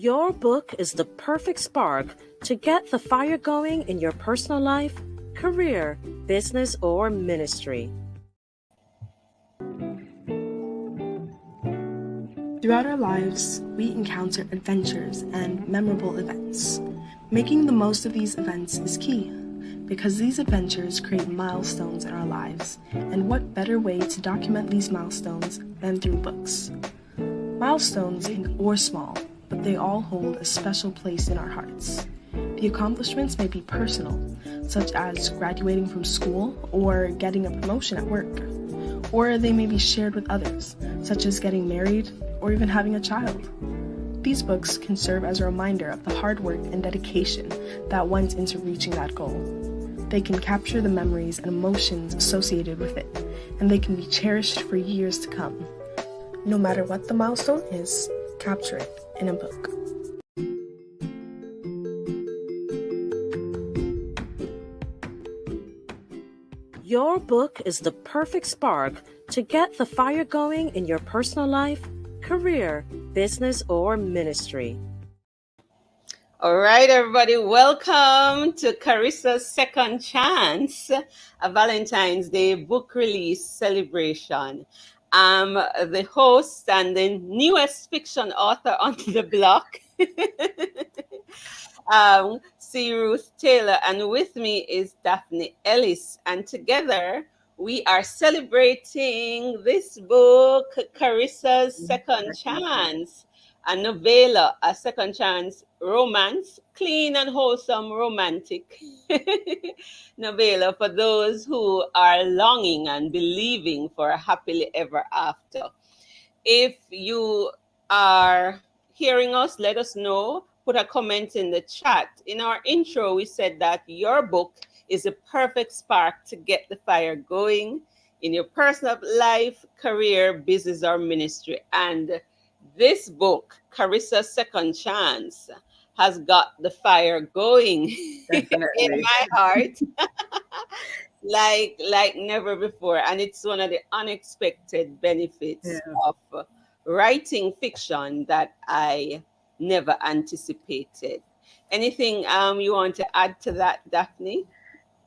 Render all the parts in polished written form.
Your book is the perfect spark to get the fire going in your personal life, career, business, or ministry. Throughout our lives, we encounter adventures and memorable events. Making the most of these events is key, because these adventures create milestones in our lives, and what better way to document these milestones than through books? Milestones, big or small, but they all hold a special place in our hearts. The accomplishments may be personal, such as graduating from school or getting a promotion at work, or they may be shared with others, such as getting married or even having a child. These books can serve as a reminder of the hard work and dedication that went into reaching that goal. They can capture the memories and emotions associated with it, and they can be cherished for years to come. No matter what the milestone is, capture it in a book. Your book is the perfect spark to get the fire going in your personal life, career, business, or ministry. All right, everybody, welcome to Karissa's Second Chance, a Valentine's Day book release celebration. I'm the host and the newest fiction author on the block, C. Ruth Taylor, and with me is Daphne Ellis, and together we are celebrating this book, Karissa's Second Chance, a novella, a second chance romance, clean and wholesome romantic novella for those who are longing and believing for a happily ever after. If you are hearing us, let us know. Put a comment in the chat. In our intro, we said that your book is a perfect spark to get the fire going in your personal life, career, business, or ministry. And this book, Karissa's Second Chance, has got the fire going in my heart like never before. And it's one of the unexpected benefits of writing fiction that I never anticipated. Anything you want to add to that, Daphne?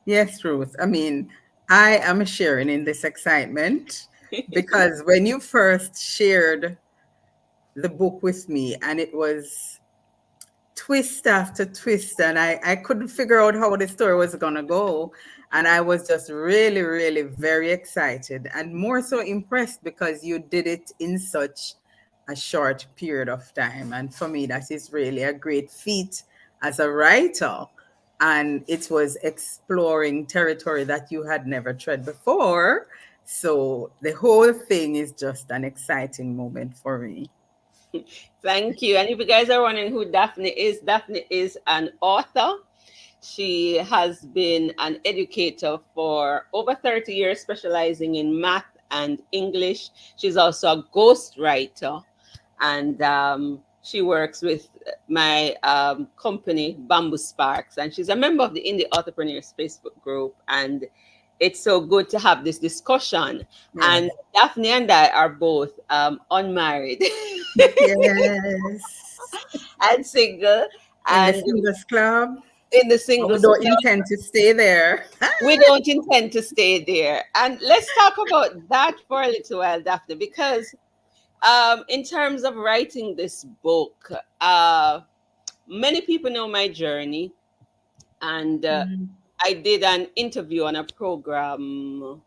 Yes, Ruth. I mean, I am sharing in this excitement because when you first shared the book with me, and it was twist after twist, and I couldn't figure out how the story was going to go. And I was just really, really very excited and more so impressed because you did it in such a short period of time. And for me, that is really a great feat as a writer. And it was exploring territory that you had never tread before. So the whole thing is just an exciting moment for me. Thank you. And if you guys are wondering who Daphne is an author. She has been an educator for over 30 years, specializing in math and English. She's also a ghostwriter, and she works with my company, Bamboo Sparks, and she's a member of the Indie Entrepreneurs Facebook group. And it's so good to have this discussion. Yes. And Daphne and I are both unmarried. Yes. And single. In the Singles Club. In the Singles Club. We don't intend to stay there. We don't intend to stay there. And let's talk about that for a little while, Daphne, because in terms of writing this book, many people know my journey. And I did an interview on a program,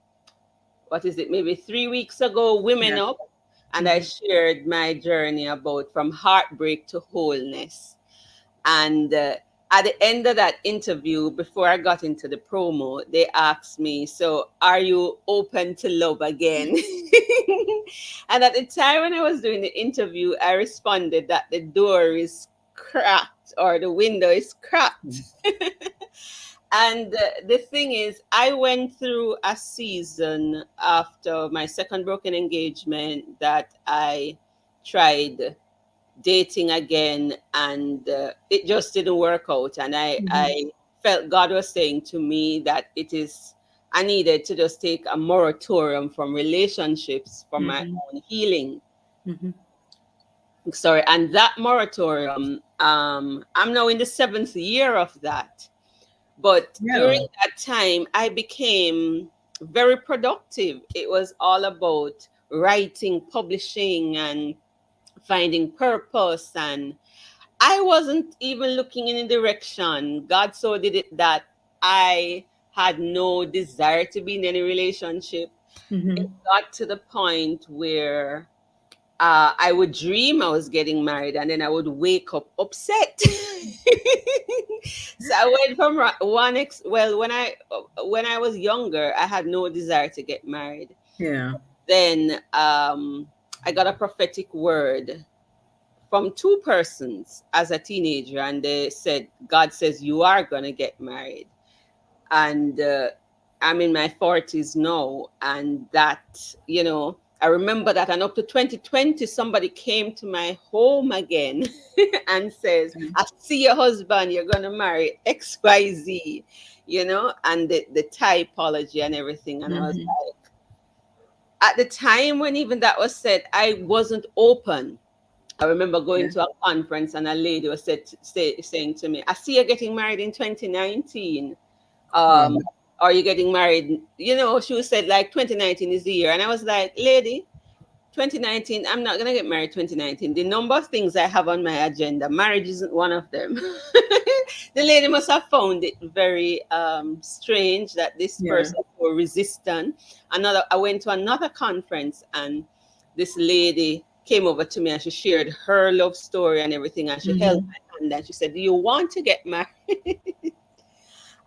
maybe 3 weeks ago, Women Up. And I shared my journey about from heartbreak to wholeness. And at the end of that interview, before I got into the promo, they asked me, so are you open to love again? And at the time when I was doing the interview, I responded that the door is cracked or the window is cracked. And the thing is, I went through a season after my second broken engagement that I tried dating again, and it just didn't work out. And I felt God was saying to me that I needed to just take a moratorium from relationships for my own healing. sorry, and that moratorium, I'm now in the 7th year of that. But Yeah. during that time, I became very productive. It was all about writing, publishing, and finding purpose. And I wasn't even looking in a direction. God so did it that I had no desire to be in any relationship. It Mm-hmm. got to the point where I would dream I was getting married, and then I would wake up upset. So I went from well, when I was younger, I had no desire to get married. Yeah. Then I got a prophetic word from two persons as a teenager, and they said, God says you are going to get married. And I'm in my 40s now, and that, I remember that. And up to 2020, somebody came to my home again and says, I see your husband, you're going to marry XYZ, and the typology and everything. And I was Mm-hmm. like, at the time when even that was said, I wasn't open. I remember going Yeah. to a conference, and a lady was saying to me, I see you're getting married in 2019. Wow. Are you getting married? She said like 2019 is the year. And I was like, lady, 2019, I'm not going to get married 2019. The number of things I have on my agenda, marriage isn't one of them. The lady must have found it very strange that this Yeah. person was resistant. I went to another conference, and this lady came over to me, and she shared her love story and everything. And she held Mm-hmm. my hand, and she said, do you want to get married?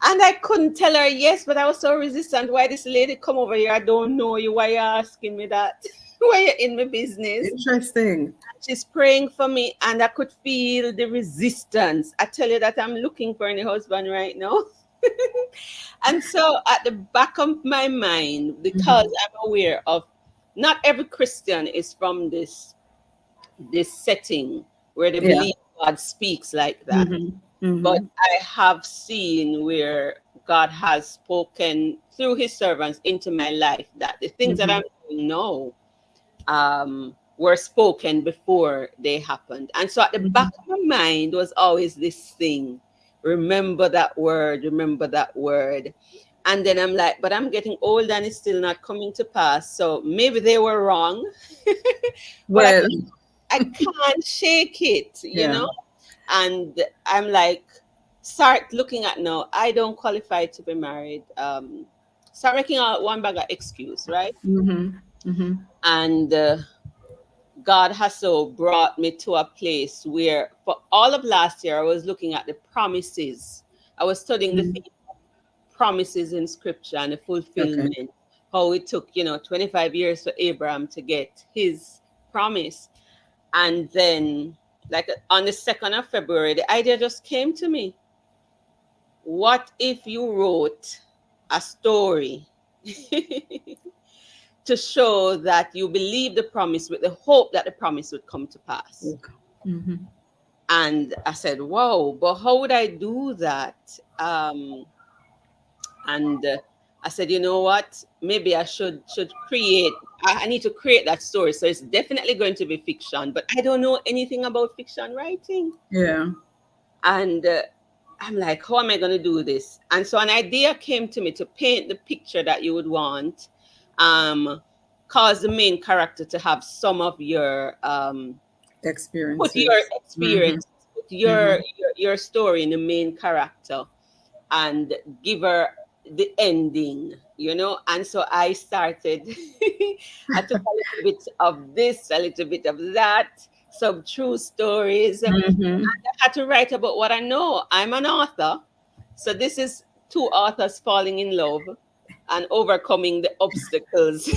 And I couldn't tell her yes, but I was so resistant. Why this lady come over here? I don't know you. Why you asking me that? Why you in my business? Interesting. She's praying for me, and I could feel the resistance. I tell you that I'm looking for any husband right now. And so at the back of my mind, because Mm-hmm. I'm aware of not every Christian is from this setting where they Yeah. believe God speaks like that. Mm-hmm. But Mm-hmm. I have seen where God has spoken through his servants into my life, that the things that Mm-hmm. I'm doing now were spoken before they happened. And so at the back of my mind was always this thing, remember that word, remember that word. And then I'm like, but I'm getting old and it's still not coming to pass. So maybe they were wrong, but Well, I can't shake it, yeah. And I'm like, start looking at now. I don't qualify to be married. Start making out one bag of excuse, right? Mm-hmm. Mm-hmm. And God has so brought me to a place where, for all of last year, I was looking at the promises. I was studying the Mm-hmm. theme of promises in Scripture and the Okay. fulfillment. How it took, 25 years for Abraham to get his promise. And then, like on the 2nd of February, the idea just came to me. What if you wrote a story to show that you believe the promise with the hope that the promise would come to pass? Okay. Mm-hmm. And I said, wow, but how would I do that? And I said, you know what? Maybe I should create. I need to create that story. So it's definitely going to be fiction, but I don't know anything about fiction writing. Yeah. And I'm like, how am I going to do this? And so an idea came to me to paint the picture that you would want, um, cause the main character to have some of your put your Experiences. Mm-hmm. experience, put your story in the main character, and give her the ending, And so I started, I took a little bit of this, a little bit of that, some true stories. And Mm-hmm. I had to write about what I know. I'm an author. So this is two authors falling in love and overcoming the obstacles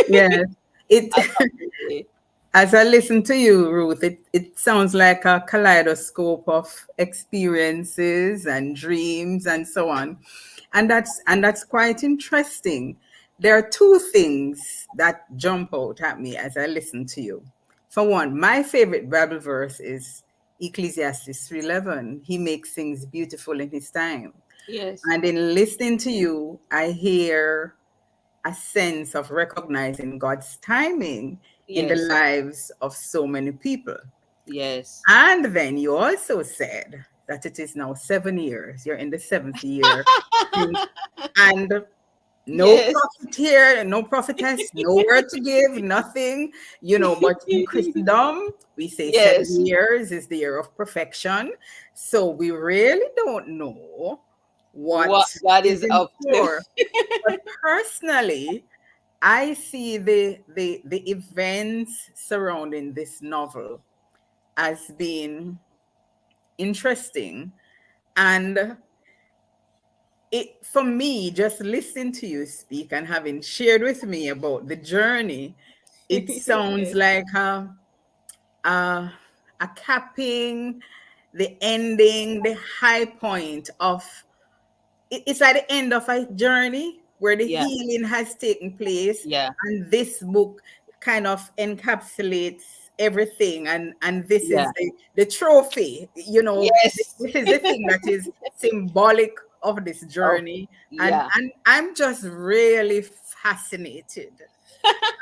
Yes. It along the way. as I listen to you, Ruth, it sounds like a kaleidoscope of experiences and dreams and so on. And that's quite interesting. There are two things that jump out at me as I listen to you. For one, my favorite Bible verse is Ecclesiastes 3:11. He makes things beautiful in his time. Yes, And in listening to you, I hear a sense of recognizing God's timing in the yes, lives of so many people. Yes. And then you also said that it is now 7 years. You're in the seventh year. And no Yes. prophet here, no prophetess, no word to give, nothing, but in Christendom, we say Yes. 7 years is the year of perfection. So we really don't know what What God is is in up to. store. But personally, I see the events surrounding this novel as being interesting. And it, for me, just listening to you speak and having shared with me about the journey, it sounds like a, a capping, the ending, the high point of it's like the end of a journey where the Yeah. healing has taken place, Yeah. and this book kind of encapsulates everything, and this Yeah. is the trophy, Yes. this is the thing that is symbolic of this Oh, journey. and yeah. and I'm just really fascinated.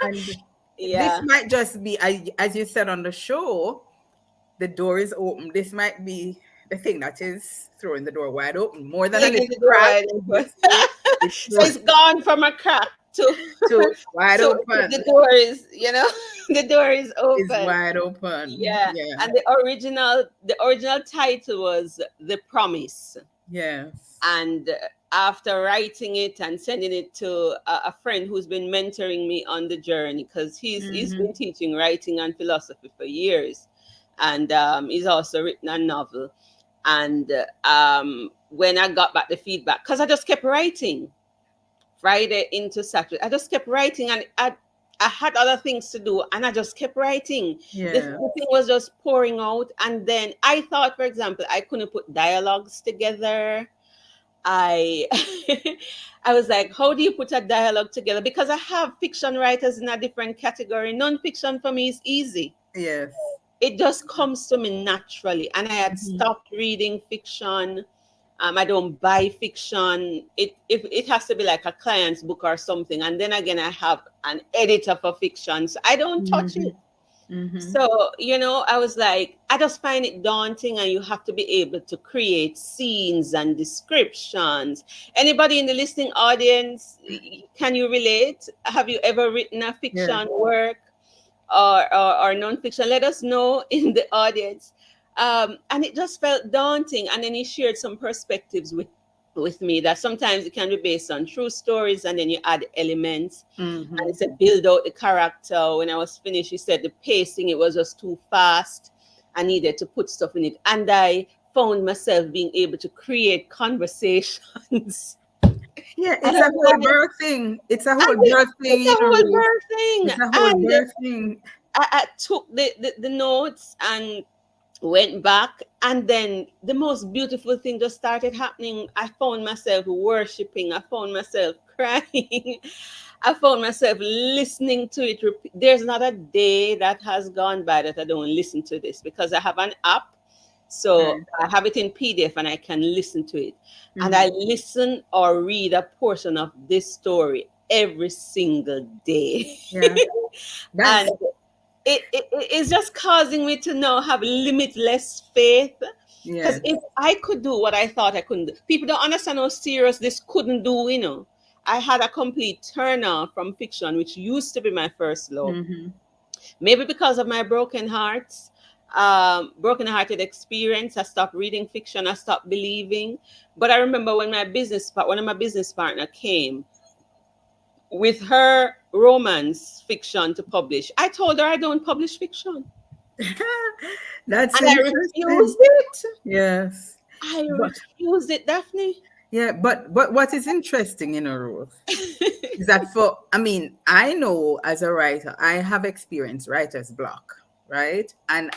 And this Yeah. might just be, as you said on the show, the door is open. This might be the thing that is throwing the door wide open, more than a Leaving little the door crack. wide As you open. say, it's So it's gone from a crack to to wide to open. the door is, the door is Is open. wide open. Yeah. Yeah. And the original title was The Promise. Yes. And after writing it and sending it to a friend who's been mentoring me on the journey, because he's Mm-hmm. been teaching writing and philosophy for years, and he's also written a novel. And when I got back the feedback, because I just kept writing Friday into Saturday, I just kept writing, and I had other things to do, and I just kept writing. Yeah. The thing was just pouring out, and then I thought, for example, I couldn't put dialogues together. I I was like, how do you put a dialogue together? Because I have fiction writers in a different category. Non-fiction for me is easy. Yes. It just comes to me naturally. And I had Mm-hmm. stopped reading fiction. I don't buy fiction. It has to be like a client's book or something. And then again, I have an editor for fiction. So I don't touch Mm-hmm. it. Mm-hmm. So, I was like, I just find it daunting, and you have to be able to create scenes and descriptions. Anybody in the listening audience, can you relate? Have you ever written a Yeah. fiction work or non-fiction? Let us know in the audience. And it just felt daunting. And then he shared some perspectives with me that sometimes it can be based on true stories, and then you add elements. And Mm-hmm. he said, build out the character. When I was finished, he said the pacing, it was just too fast. I needed to put stuff in it. And I found myself being able to create conversations. Yeah, And it's a whole birth thing. It's a whole birth thing, it's a whole Ruth. bird thing. It's a whole And birth thing. I took the notes and went back, and then the most beautiful thing just started happening. I found myself worshiping. I found myself crying. I found myself listening to it. There's not a day that has gone by that I don't listen to this, because I have an app. So Right. I have it in PDF and I can listen to it. And Mm-hmm. I listen or read a portion of this story every single day. Yeah. And That's it is just causing me to now have limitless faith. Because yes. if I could do what I thought I couldn't do, people don't understand how serious this couldn't do. I had a complete turn off from fiction, which used to be my first love. Mm-hmm. Maybe because of my broken hearted experience. I stopped reading fiction. I stopped believing. But I remember when one of my business partner came with her romance fiction to publish. I told her I don't publish fiction. That's And I interesting. refused it. Yes. I But refused it, Daphne. yeah, but what is interesting, Ruth, is that I know as a writer, I have experienced writer's block, right? And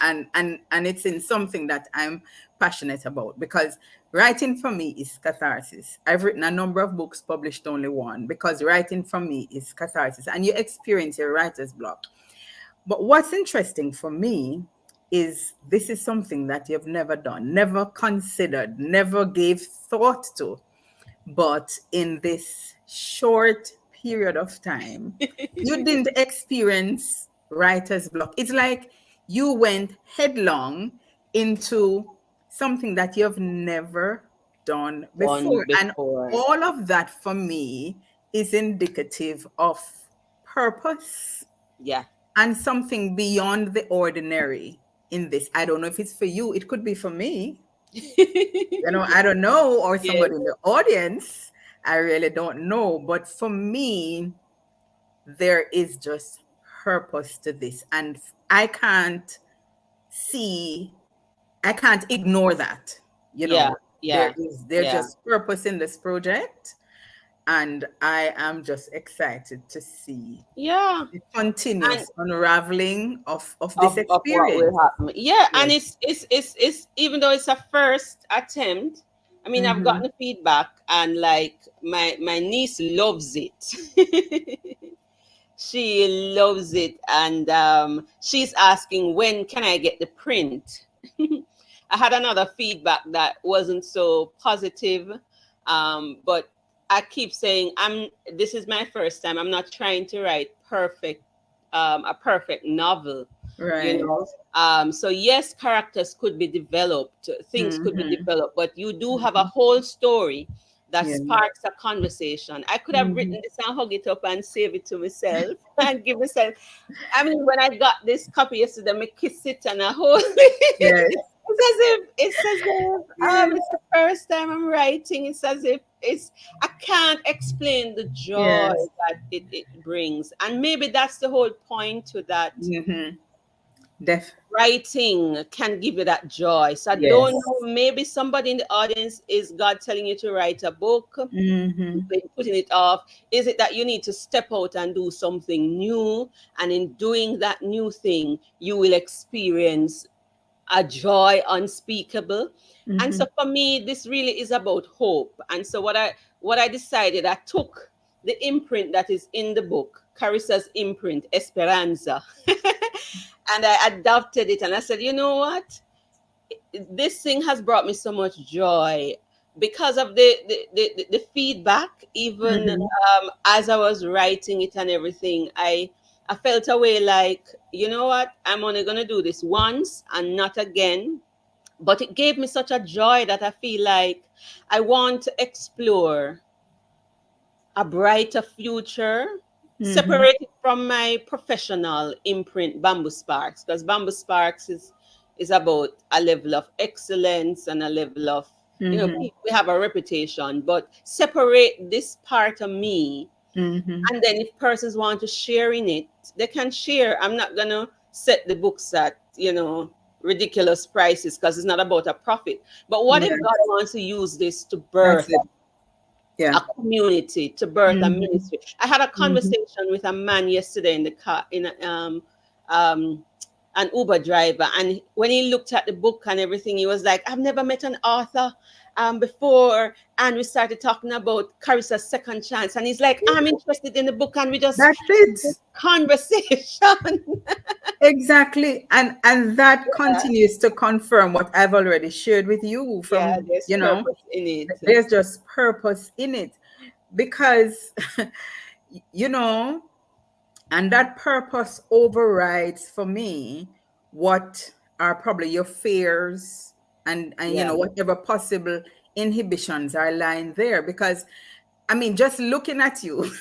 it's in something that I'm passionate about, because writing for me is catharsis. I've written a number of books, published only one, because writing for me is catharsis, and you experience your writer's block. But what's interesting for me is this is something that you've never done, never considered, never gave thought to. But in this short period of time, you didn't experience writer's block. It's like you went headlong into something that you've never done One before. And before. all of that for me is indicative of purpose Yeah. and something beyond the ordinary in this. I don't know if it's for you, it could be for me. I don't know, or Yes. somebody in the audience. I really don't know. But for me, there is just purpose to this. And I can't see, I can't ignore that. Yeah. There Yeah. is there's Yeah. just purpose in this project. And I am just excited to see Yeah. the And continuous unraveling of this of what will experience. happen. Yeah, and Yes. it's even though it's a first attempt, I mean, I've Mm-hmm. gotten feedback, and like my niece loves it. She loves it, and she's asking when can I get the print. I had another feedback that wasn't so positive, but I keep saying this is my first time. I'm not trying to write a perfect novel, you Right. know. So yes, characters could be developed, things could be Mm-hmm. developed, but you do have a whole story that Yeah. sparks a conversation. I could have Mm-hmm. written this and hug it up and save it to myself and give myself. I mean, when I got this copy yesterday, I kiss it and I hold it. Yes. Yes. It's the first time I'm writing. It's as if I can't explain the joy Yes. that it brings. And maybe that's the whole point to that. Mm-hmm. Def. Writing can give you that joy. So I don't Yes. know, maybe somebody in the audience, is God telling you to write a book? Mm-hmm. You've been putting it off. Is it that you need to step out and do something new? And in doing that new thing, you will experience a joy unspeakable. And Mm-hmm. so for me, this really is about hope. And so what I decided, I took the imprint that is in the book, Carissa's imprint, Esperanza, and I adopted it. And I said, you know what? This thing has brought me so much joy because of the feedback. Even Mm-hmm. as I was writing it and everything, I felt a way like, you know what, I'm only going to do this once and not again. But it gave me such a joy that I feel like I want to explore a brighter future, Mm-hmm. separated from my professional imprint, Bamboo Sparks, because Bamboo Sparks is about a level of excellence and a level of, Mm-hmm. we have a reputation, but separate this part of me. Mm-hmm. And then if persons want to share in it, they can share. I'm not going to set the books at, ridiculous prices, because it's not about a profit. But what if Yes. God wants to use this to That's birth it. Yeah. a community, to birth a Mm-hmm. ministry? I had a Mm-hmm. conversation with a man yesterday in the car, um an Uber driver, and when he looked at the book and everything, he was like, I've never met an author before. And we started talking about Carissa's second chance, and he's like, I'm interested in the book, and we just That's it. this conversation. Exactly. And that continues to confirm what I've already shared with you Yeah, from, there's purpose in it. there's just purpose in it because, you know, and that purpose overrides for me what are probably your fears and Yeah. whatever possible inhibitions are lying there. Because I mean, just looking at you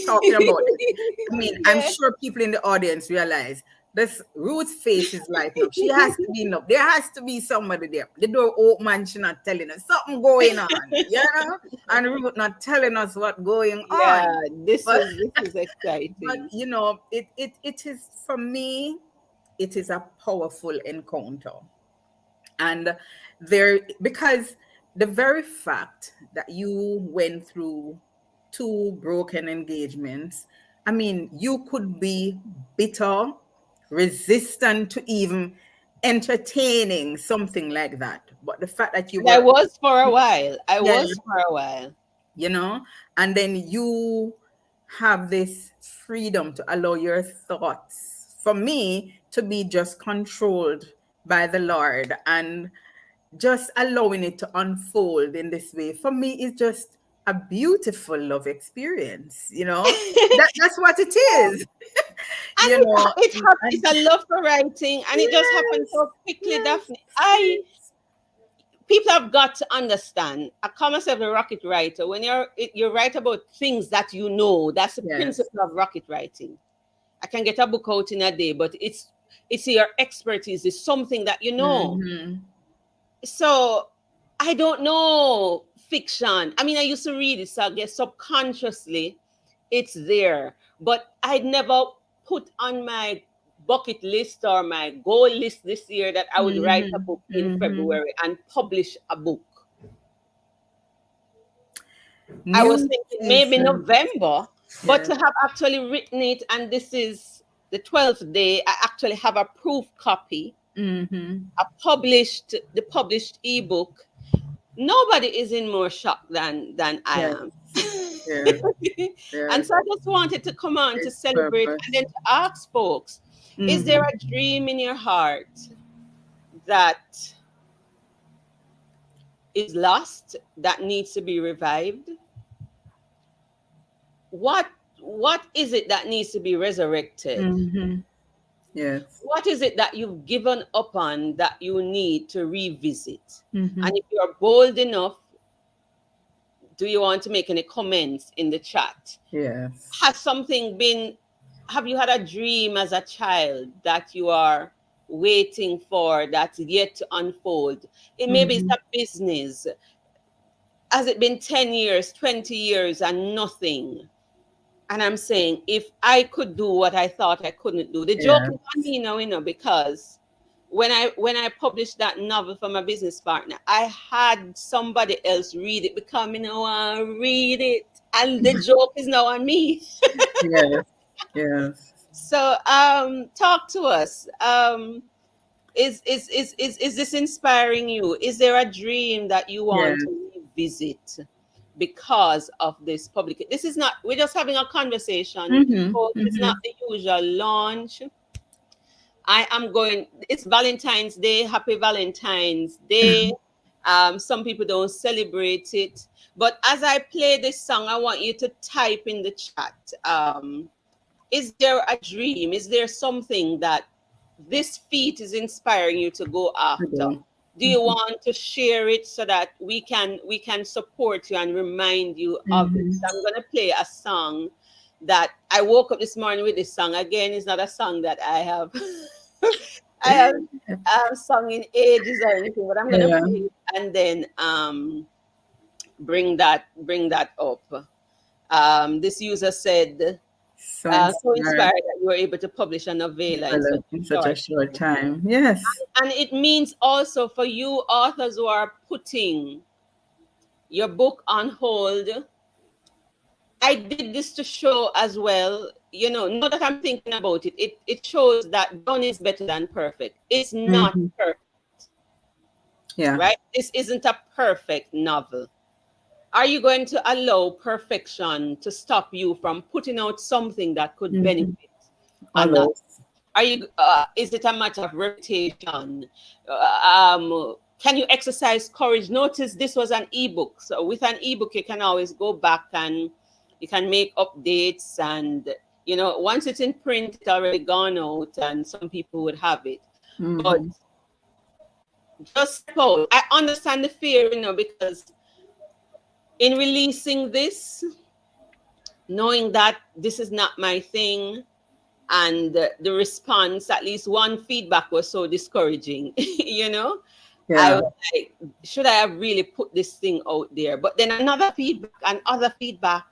talking about it, I mean, I'm Yeah. sure people in the audience realize this Ruth's face is lighting up. She has to be enough. There has to be somebody there. The door open and she not telling us something going on, and Ruth not telling us what going Yeah, on. this But is this is but exciting. it is for me, it is a powerful encounter. And there, because the very fact that you went through two broken engagements, I mean, you could be bitter, resistant to even entertaining something like that. But the fact that you And I were, was for a while. I yeah, was for a while. you know, and then you have this freedom to allow your thoughts, for me, to be just controlled by the Lord, and just allowing it to unfold in this way, for me, is just a beautiful love experience. That's what it is. And you know, it's a love for writing, and it just happened so quickly, Daphne. People have got to understand. I call myself a rocket writer. When you write about things that you know, that's the principle of rocket writing. I can get a book out in a day, but it's your expertise. It's something that you know. So I don't know fiction. I mean, I used to read it, so I guess subconsciously it's there. But I'd never put on my bucket list or my goal list this year that I would write a book in February and publish a book. I was thinking maybe November, but to have actually written it, and this is the 12th day, I actually have a proof copy, the published ebook. Nobody is in more shock than I am. And so I just wanted to come on to celebrate and then to ask folks, is there a dream in your heart that is lost, that needs to be revived? What is it that needs to be resurrected? Yes. What is it that you've given up on that you need to revisit? And if you're bold enough, do you want to make any comments in the chat? Yes. Have you had a dream as a child that you are waiting for, that's yet to unfold? It maybe it's a business. Has it been 10 years, 20 years and nothing? And I'm saying, if I could do what I thought I couldn't do, the joke is on me now, because when I published that novel for my business partner, I had somebody else read it because I read it, and the joke is now on me. Yes. So talk to us. Is this inspiring you? Is there a dream that you want to revisit because of this public? This is not, we're just having a conversation. It's not the usual launch. It's Valentine's Day. Happy Valentine's Day. Some people don't celebrate it. But as I play this song, I want you to type in the chat. Is there a dream? Is there something that this feat is inspiring you to go after? Do you want to share it so that we can support you and remind you of it? So I'm going to play a song that I woke up this morning with. This song again is not a song that I have sung in ages or anything, but I'm going to play it and then bring that up. This user said, so inspired that you were able to publish a novella in such a short time. Yes. And it means also for you authors who are putting your book on hold, I did this to show as well, not that I'm thinking about it. It shows that done is better than perfect. It's not perfect. Yeah. Right? This isn't a perfect novel. Are you going to allow perfection to stop you from putting out something that could benefit others? Are you? Is it a matter of reputation? Can you exercise courage? Notice this was an ebook. So with an ebook, you can always go back and you can make updates. And, once it's in print, it's already gone out and some people would have it. But just suppose, I understand the fear, because in releasing this, knowing that this is not my thing, and the response, at least one feedback was so discouraging, I was like, should I have really put this thing out there? But then another feedback and other feedback.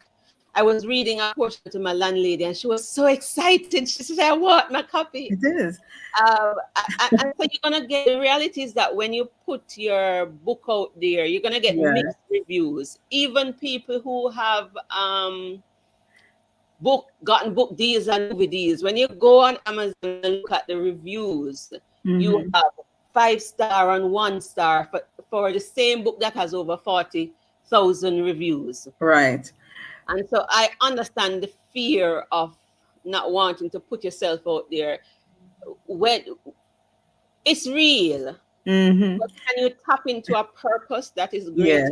I was reading a portion to my landlady and she was so excited. She said, I want my copy. It is. And so you're going to get, the reality is that when you put your book out there, you're going to get mixed reviews. Even people who have gotten book deals and movie deals. When you go on Amazon and look at the reviews, you have 5-star and 1-star for the same book that has over 40,000 reviews. Right. And so I understand the fear of not wanting to put yourself out there when it's real. But can you tap into a purpose that is greater,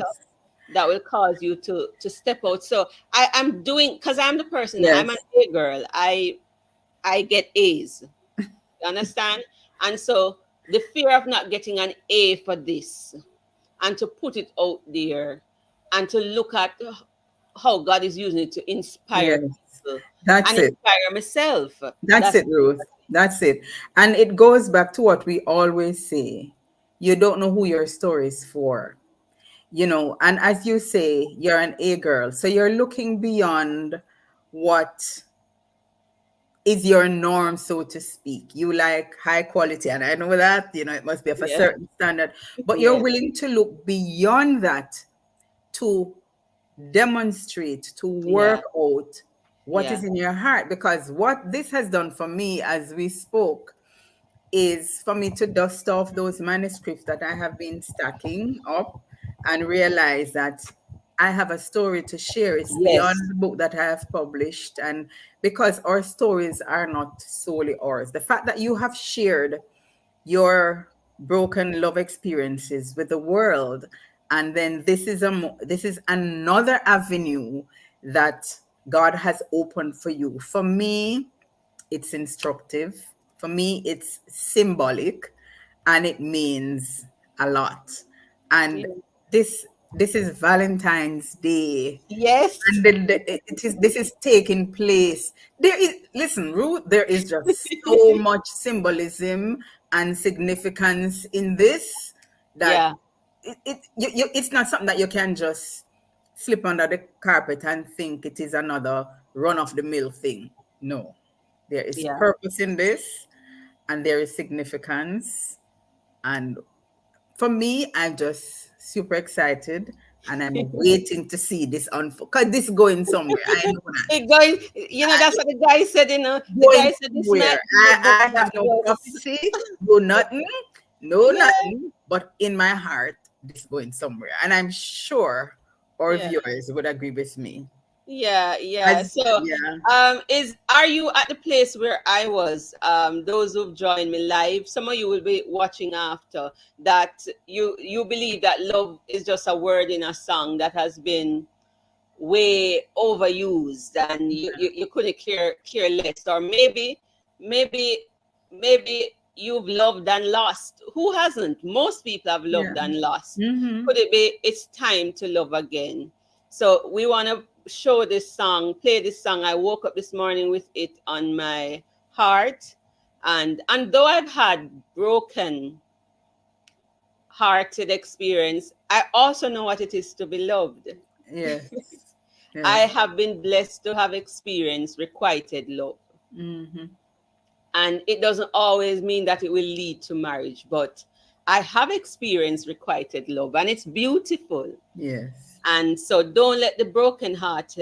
that will cause you to step out? So I'm doing, because I'm the person, I'm an A girl. I I get A's. You understand? And so the fear of not getting an A for this, and to put it out there, and to look at how God is using it to inspire Yes. people That's and it. inspire myself. That's That's it, Ruth. That's it. And it goes back to what we always say. You don't know who your story is for. And as you say, you're an A girl. So you're looking beyond what is your norm, so to speak. You like high quality, and I know that, it must be of a yeah, certain standard, but you're yeah, willing to look beyond that to demonstrate, to yeah, work out what yeah. is in your heart. Because what this has done for me as we spoke is for me to dust off those manuscripts that I have been stacking up and realize that I have a story to share. It's beyond Yes, the book that I have published. And because our stories are not solely ours, the fact that you have shared your broken love experiences with the world, and then this is another avenue that God has opened for you. For me, it's instructive. For me, it's symbolic, and it means a lot. And yeah. this is Valentine's Day, Yes. and then this is taking place. There is, listen, Ruth, there is just so much symbolism and significance in this that Yeah, it's not something that you can just slip under the carpet and think it is another run of the mill thing. No, there is yeah. purpose in this, and there is significance. And for me, I'm just super excited, and I'm waiting to see this unfold because this is going somewhere. I know that. It going, that's what the guy said, the Going guy said this somewhere. might be the book I that have no was, prophecy, no nothing, no yeah, nothing, but in my heart, this going somewhere. And I'm sure our yeah. viewers would agree with me. Yeah, yeah. As So, yeah, are you at the place where I was? Those who've joined me live, some of you will be watching after that. You believe that love is just a word in a song that has been way overused, and you couldn't care less, or maybe maybe you've loved and lost. Who hasn't? Most people have yeah. loved and lost. Mm-hmm. Could it be it's time to love again? So we want to show this song, play this song. I woke up this morning with it on my heart, and though I've had broken hearted experience, I also know what it is to be loved. Yes. I Yes. have been blessed to have experienced requited love. Mm-hmm. And it doesn't always mean that it will lead to marriage, but I have experienced requited love, and it's beautiful. Yes. And so don't let the broken heart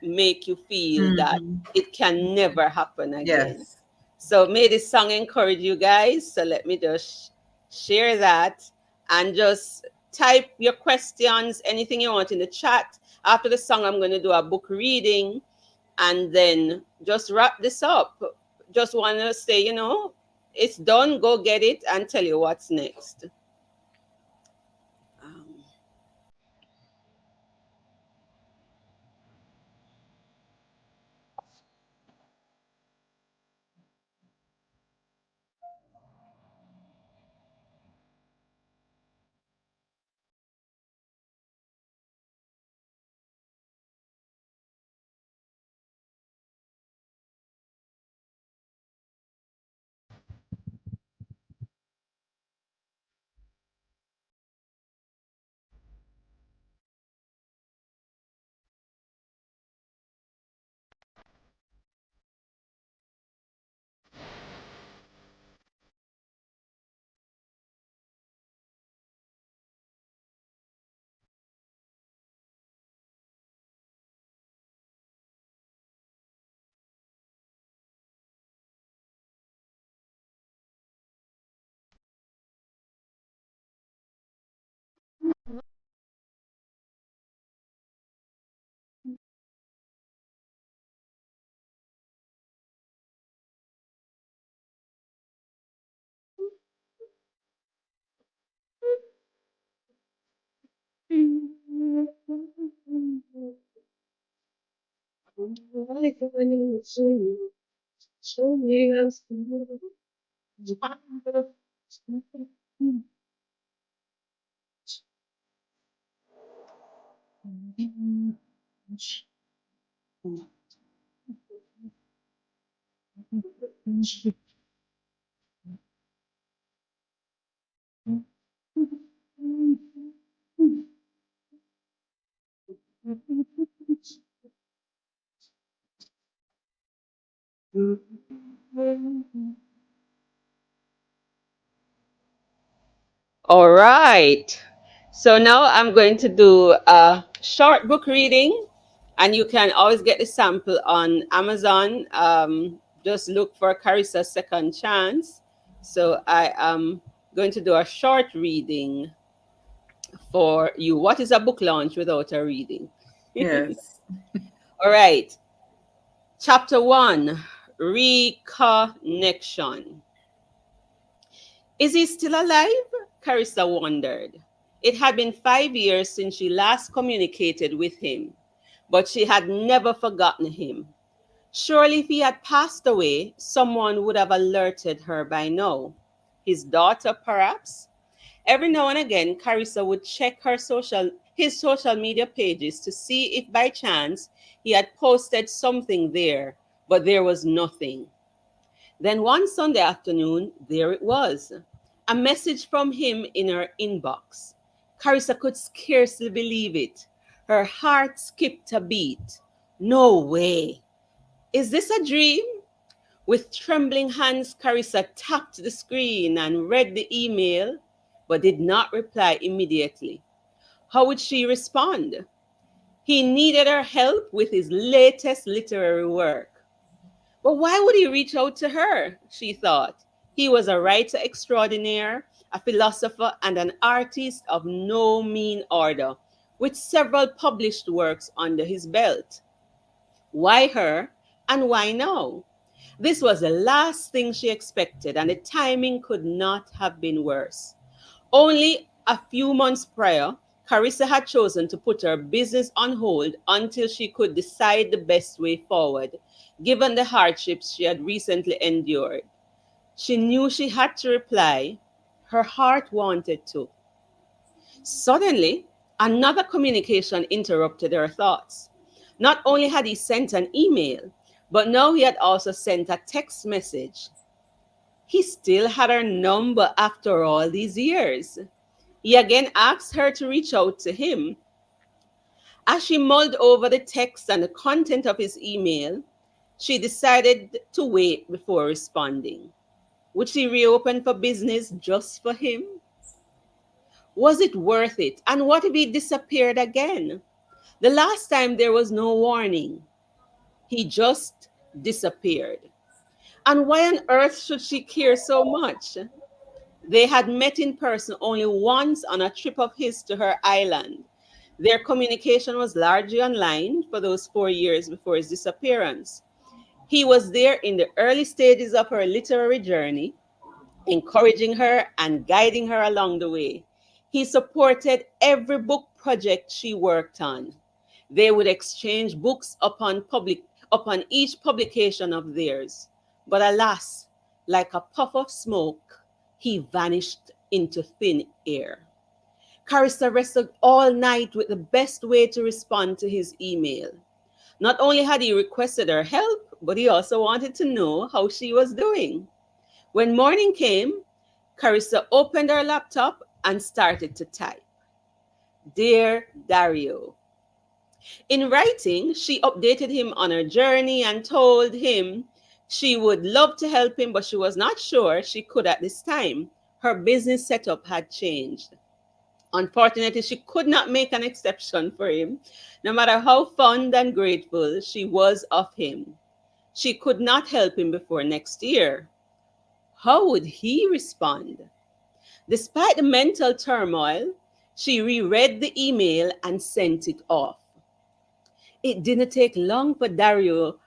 make you feel that Mm-hmm. it can never happen again. Yes. So may this song encourage you guys. So let me just share that, and just type your questions, anything you want in the chat. After the song, I'm going to do a book reading, and then just wrap this up. Just want to say, it's done. Go get it and tell you what's next. Um, All right. So now I'm going to do a short book reading, and you can always get the sample on Amazon. Just look for Karissa Second Chance. So I am going to do a short reading for you. What is a book launch without a reading? Yes. All right. Chapter 1, Reconnection. Is he still alive? Karissa wondered. It had been 5 years since she last communicated with him, but she had never forgotten him. Surely if he had passed away, someone would have alerted her by now. His daughter, perhaps? Every now and again, Karissa would check his social media pages to see if by chance he had posted something there, but there was nothing. Then one Sunday afternoon, there it was, a message from him in her inbox. Karissa could scarcely believe it. Her heart skipped a beat. No way. Is this a dream? With trembling hands, Karissa tapped the screen and read the email, but did not reply immediately. How would she respond? He needed her help with his latest literary work. But why would he reach out to her? She thought. He was a writer extraordinaire, a philosopher, and an artist of no mean order, with several published works under his belt. Why her, and why now? This was the last thing she expected, and the timing could not have been worse. Only a few months prior, Karissa had chosen to put her business on hold until she could decide the best way forward, given the hardships she had recently endured. She knew she had to reply. Her heart wanted to. Suddenly, another communication interrupted her thoughts. Not only had he sent an email, but now he had also sent a text message. He still had her number after all these years. He again asked her to reach out to him. As she mulled over the text and the content of his email, she decided to wait before responding. Would she reopen for business just for him? Was it worth it? And what if he disappeared again? The last time there was no warning. He just disappeared. And why on earth should she care so much? They had met in person only once on a trip of his to her island. Their communication was largely online for those 4 years before his disappearance. He was there in the early stages of her literary journey, encouraging her and guiding her along the way. He supported every book project she worked on. They would exchange books upon each publication of theirs. But alas, like a puff of smoke, he vanished into thin air. Karissa wrestled all night with the best way to respond to his email. Not only had he requested her help, but he also wanted to know how she was doing. When morning came, Karissa opened her laptop and started to type. Dear Dario. In writing, she updated him on her journey and told him she would love to help him, but she was not sure she could at this time. Her business setup had changed. Unfortunately, she could not make an exception for him, no matter how fond and grateful she was of him. She could not help him before next year. How would he respond? Despite the mental turmoil, she reread the email and sent it off. It didn't take long for Dario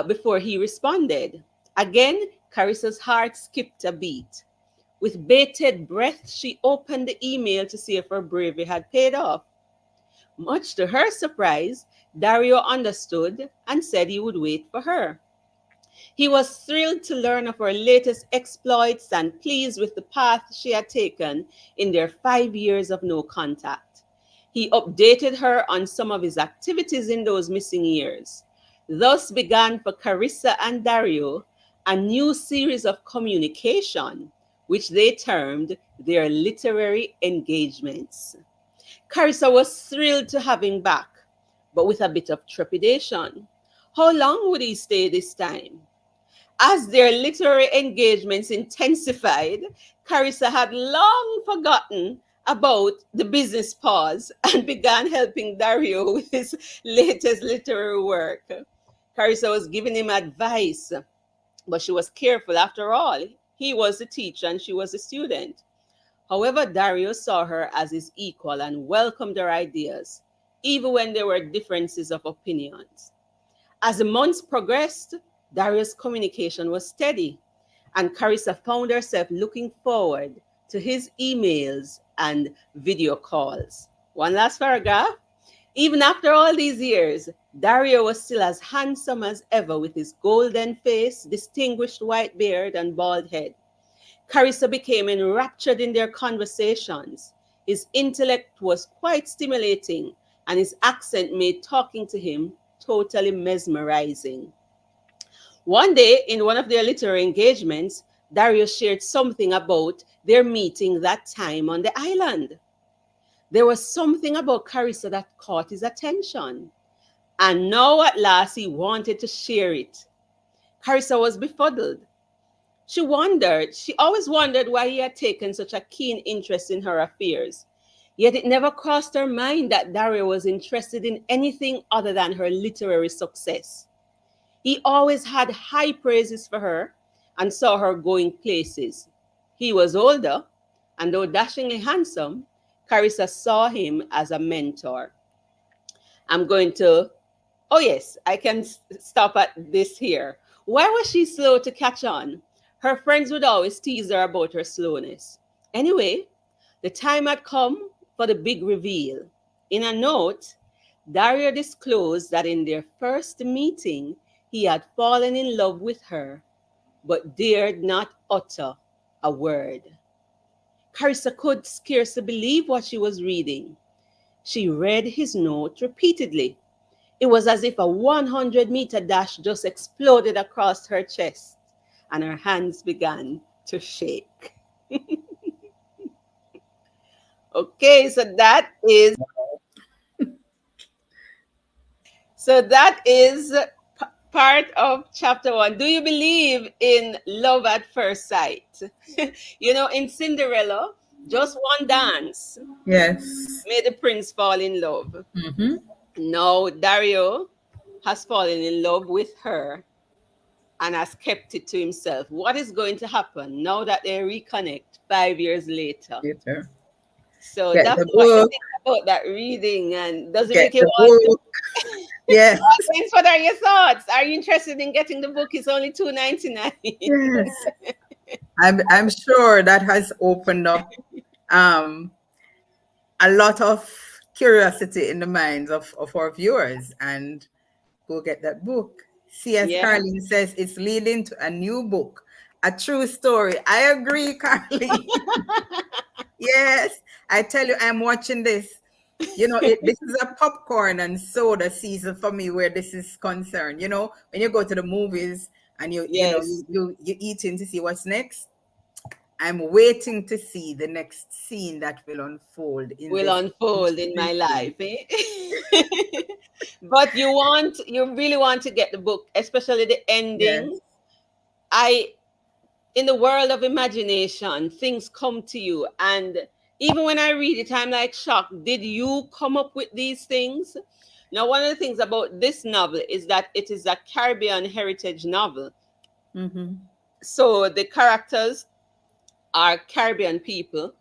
before he responded. Again, Carissa's heart skipped a beat. With bated breath, she opened the email to see if her bravery had paid off. Much to her surprise, Dario understood and said he would wait for her. He was thrilled to learn of her latest exploits and pleased with the path she had taken in their 5 years of no contact. He updated her on some of his activities in those missing years. Thus began for Karissa and Dario a new series of communication, which they termed their literary engagements. Karissa was thrilled to have him back, but with a bit of trepidation. How long would he stay this time? As their literary engagements intensified, Karissa had long forgotten about the business pause and began helping Dario with his latest literary work. Karissa was giving him advice, but she was careful. After all, he was the teacher and she was the student. However, Dario saw her as his equal and welcomed her ideas, even when there were differences of opinions. As the months progressed, Dario's communication was steady, and Karissa found herself looking forward to his emails and video calls. One last paragraph. Even after all these years, Dario was still as handsome as ever with his golden face, distinguished white beard, and bald head. Karissa became enraptured in their conversations. His intellect was quite stimulating, and his accent made talking to him totally mesmerizing. One day, in one of their literary engagements, Dario shared something about their meeting that time on the island. There was something about Karissa that caught his attention, and now at last he wanted to share it. Karissa was befuddled. She always wondered why he had taken such a keen interest in her affairs. Yet it never crossed her mind that Dario was interested in anything other than her literary success. He always had high praises for her and saw her going places. He was older, and though dashingly handsome, Karissa saw him as a mentor. Oh yes, I can stop at this here. Why was she slow to catch on? Her friends would always tease her about her slowness. Anyway, the time had come for the big reveal. In a note, Dario disclosed that in their first meeting, he had fallen in love with her, but dared not utter a word. Karissa could scarcely believe what she was reading. She read his note repeatedly. It was as if a 100-meter dash just exploded across her chest, and her hands began to shake. Okay, so that is part of chapter 1. Do you believe in love at first sight? In Cinderella, just one dance made the prince fall in love. Mm-hmm. Now Dario has fallen in love with her and has kept it to himself. What is going to happen now that they reconnect 5 years later? So that's what you think about that reading, and does it make you want to? Yes. What are your thoughts? Are you interested in getting the book? It's only $2.99. Yes. I'm sure that has opened up a lot of curiosity in the minds of our viewers, and go get that book. C.S. Carlin says it's leading to a new book, a true story. I agree, Carlin. Yes, I tell you, I'm watching this. This is a popcorn and soda season for me where this is concerned. When you go to the movies and you eating to see what's next. I'm waiting to see the next scene that will unfold in my life. But you really want to get the book, especially the ending. Yes. In the world of imagination, things come to you, and even when I read it, I'm like shocked. Did you come up with these things? Now, one of the things about this novel is that it is a Caribbean heritage novel. Mm-hmm. So the characters are Caribbean people,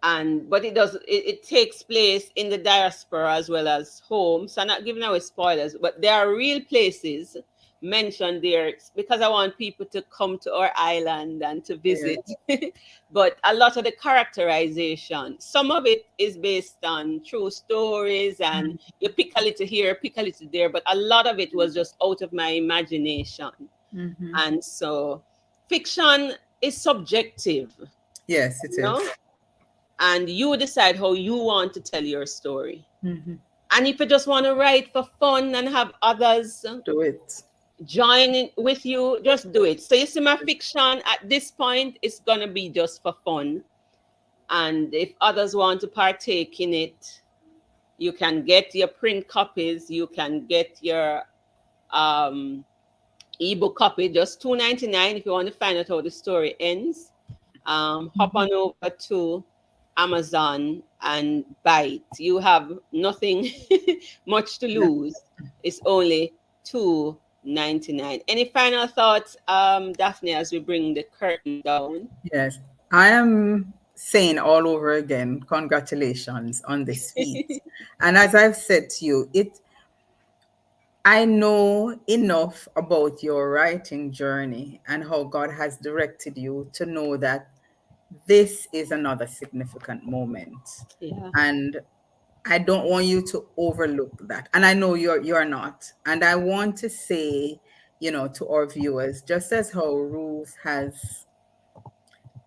but it takes place in the diaspora as well as home. So I'm not giving away spoilers, but there are real places mentioned there because I want people to come to our island and to visit. Yeah. But a lot of the characterization, some of it is based on true stories, and you pick a little here, pick a little there, but a lot of it was just out of my imagination. Mm-hmm. And so fiction is subjective, Yes, it you know, is. and you decide how you want to tell your story. Mm-hmm. And if you just want to write for fun and have others Do it. join in with you, just do it. So you see, my fiction at this point is gonna be just for fun. And if others want to partake in it, you can get your print copies, you can get your um, ebook copy, just $2.99 if you want to find out how the story ends. Hop on over to Amazon and buy it. You have nothing much to Yeah. lose. It's only $2.99. Any final thoughts, Daphne, as we bring the curtain down? Yes. I am saying all over again, congratulations on this feat. And as I've said to you, I know enough about your writing journey and how God has directed you to know that this is another significant moment. Yeah. And I don't want you to overlook that. And I know you're not. And I want to say, to our viewers, just as how Ruth has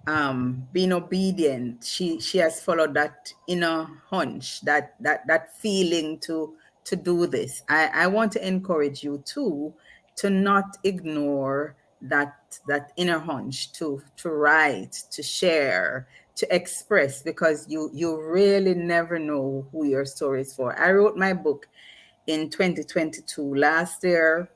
been obedient, she has followed that inner hunch, that feeling to do this. I want to encourage you too to not ignore that inner hunch to write, to share, to express, because you really never know who your story is for. I wrote my book in 2022 last year.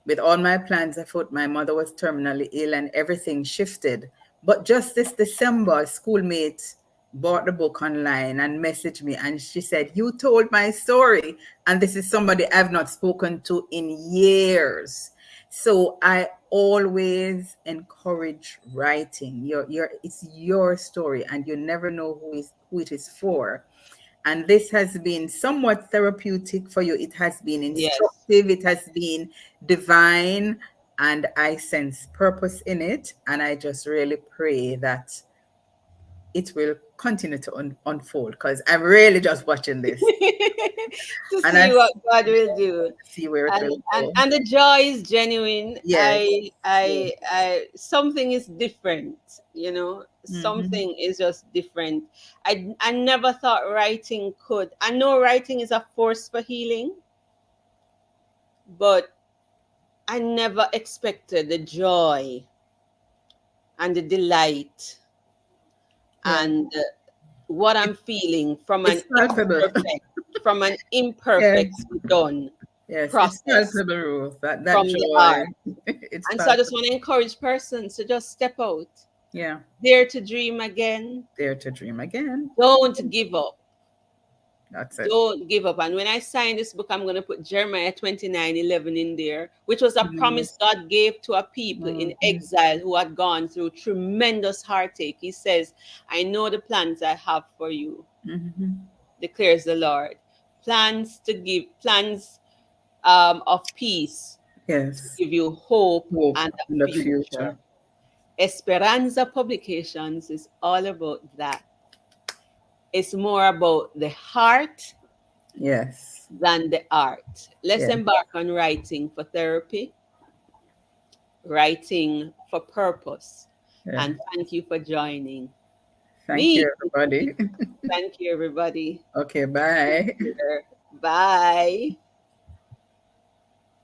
With all my plans afoot, my mother was terminally ill and everything shifted. But just this December, a schoolmate bought the book online and messaged me, and she said, "You told my story." And this is somebody I've not spoken to in years. So I always encourage writing. It's your story, and you never know who it is for. And this has been somewhat therapeutic for you. It has been Yes. instructive, it has been divine, and I sense purpose in it. And I just really pray that it will continue to unfold, because I'm really just watching this To and see what God will do. see where it and will and go. and the joy is genuine. Yes. I something is different, Mm-hmm. something is just different. I never thought writing could. I know writing is a force for healing, but I never expected the joy and the delight Yeah. and what I'm feeling It's palpable. from an imperfect Yes. done Yes. It's process palpable, Ruth. That from the joy. art. It's And so I just palpable. want to encourage persons to just step out, Yeah. dare to dream again. Dare to dream again. Don't give up. That's it. Don't give up. And when I sign this book, I'm going to put Jeremiah 29:11 in there, which was a promise Yes. God gave to a people in Mhm. exile who had gone through tremendous heartache. He says, I know the plans I have for you, Mhm. declares the Lord. Plans of peace, to Yes. give you hope Hope and in a the future. future. Esperanza Publications is all about that. It's more about the heart Yes. than the art. Let's Yes. embark on writing for therapy, writing for purpose. Yeah. And thank you for joining Thank me. you, everybody. Thank you, everybody. Okay, bye. Bye.